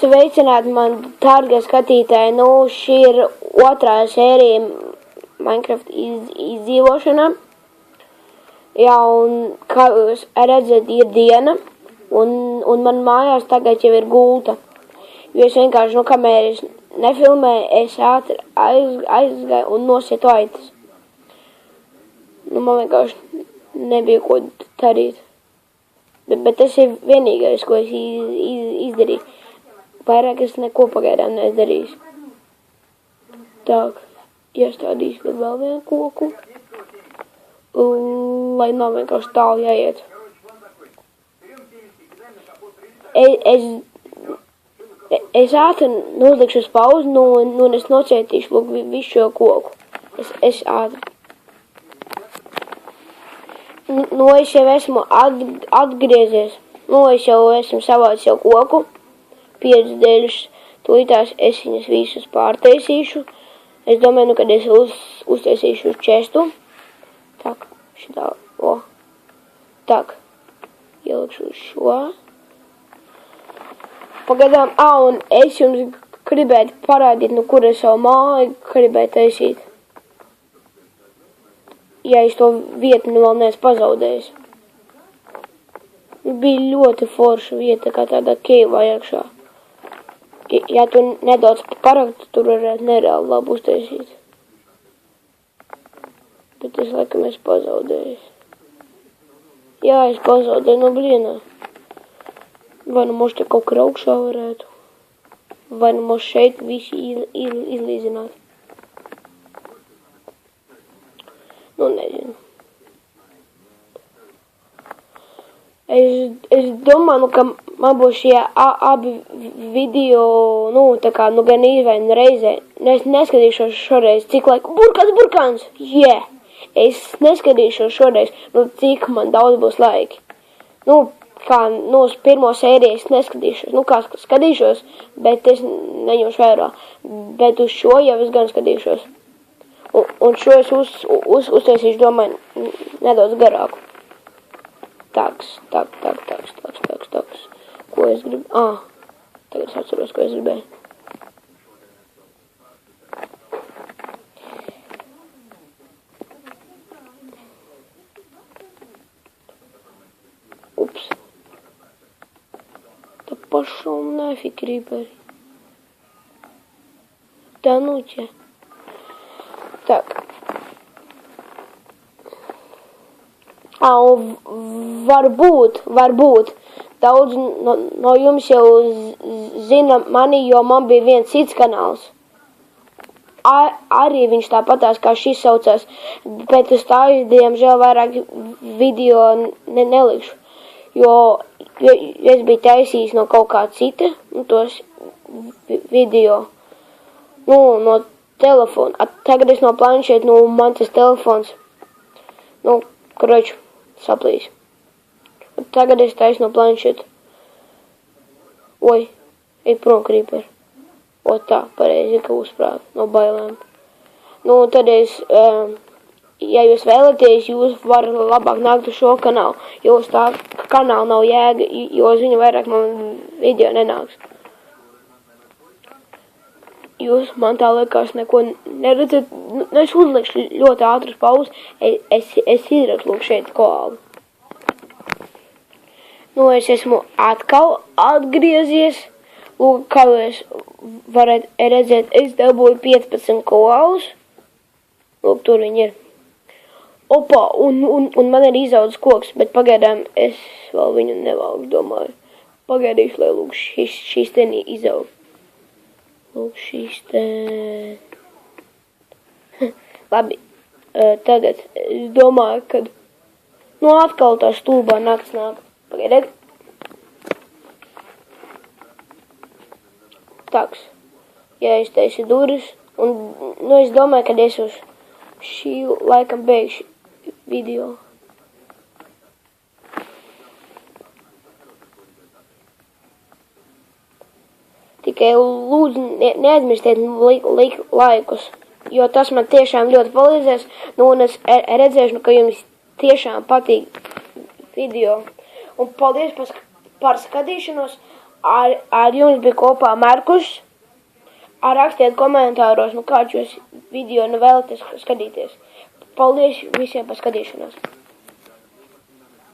Sveicināti man dārgie skatītāji, šī ir otrā sērija Minecraft izdzīvošana. Jā, un kā jūs redzat, ir diena, un man mājās tagad jau ir gulta. Jo es vienkārši, kamēr es nefilmēju, es ātri aizgāju un nosietu aitas. Man vienkārši nebija ko darīt. Bet tas ir vienīgais, ko es izdarīju. Vairāk es neko pagaidām neizdarīšu. Tā, iestādīšu vēl vienu koku, lai nav vienkārši tālu jāiet. Es ātri uzlikšu uz pauzi, un es nocietīšu visu šo koku. Es ātri. Es jau esmu atgriezies. Es jau esmu savācis jau koku. 5 dēļus, tūlītās es viņas visus pārtaisīšu. Es domāju, kad es uztaisīšu čestu. Tak, šitā, Tak, ielikšu šo. Pagaidām, un es jums gribētu parādīt, kur es savu māju gribētu taisīt. Ja es to vietu vēl neesmu pazaudējis. Bija ļoti forša vieta, kā tādā keivā iekšā. Ja tu nedaudz paraktu, tur varētu nereāli labi uztaisīt. Bet es laikam esmu pazaudējis. Jā, es pazaudēju, blīnā. Vai mums te kaut kur augšā varētu? Vai mums šeit visi izlīzināt? Nezinu. Es domāju, ka man būs šie abi video, gan īvaini reizē. Es neskatīšos šoreiz, cik laiku. Burkāns! Yeah! Es neskatīšos šoreiz, cik man daudz būs laiki. Uz pirmo sēriju es neskatīšos. Skatīšos, bet es neņemšu vērā. Bet uz šo jau es gan skatīšos. Un šo es uztaisīšu, domāju, nedaudz garāku. Taks. Ko es gribu? Tagad es atceros, ko es gribēju. Ups. Tā пошел нафиг, крипер. Да ну тебя. Так. Varbūt daudz no jums jau zina mani, jo man bija viens cits kanāls. Arī viņš tāpatās kā šis saucās, bet uz tā diemžēl vairāk video nelikšu, jo es biju taisījis no kaut kā cita, tos video, no telefona. Tagad es no planšeta, man tas telefons, kroču. Saplīs. Tagad es taisu no planšeta. Oj, ej prom, krīper. Tā, pareizi, ka uzprāt no bailēm. Tad es, ja jūs vēlaties, jūs varat labāk nākt uz šo kanālu, jo uz tā kanāla nav jēga, jo uz viņu vairāk man video nenāks. Jūs man tā liekas neko neredzat, es uzlikšu ļoti ātras pauzes, es izrakstu lūk šeit koālu. Es esmu atkal atgriezies, lūk, kā jūs varat redzēt, es dabūju 15 koālus, lūk, tur viņi ir. Opa, un man ir izaudzis koks, bet pagaidām es vēl viņu nevalku, domāju. Pagaidīšu, lai lūk šis te izaug. Lūk, šīs te... Labi, tagad es domāju, kad... atkal tā stulbā nakts nāk. Pagaidiet. Taks. Ja es taisu durvis, un es domāju, kad es uz šī laikam beigšu video. Tikai lūdzu neaizmirstiet laikus, jo tas man tiešām ļoti palīdzēs, un es redzēšu, ka jums tiešām patīk video. Un paldies par skatīšanos, Ar jums bija kopā Markus. Rakstiet komentāros, kādus jūs video vēlaties skatīties. Paldies visiem par skatīšanos!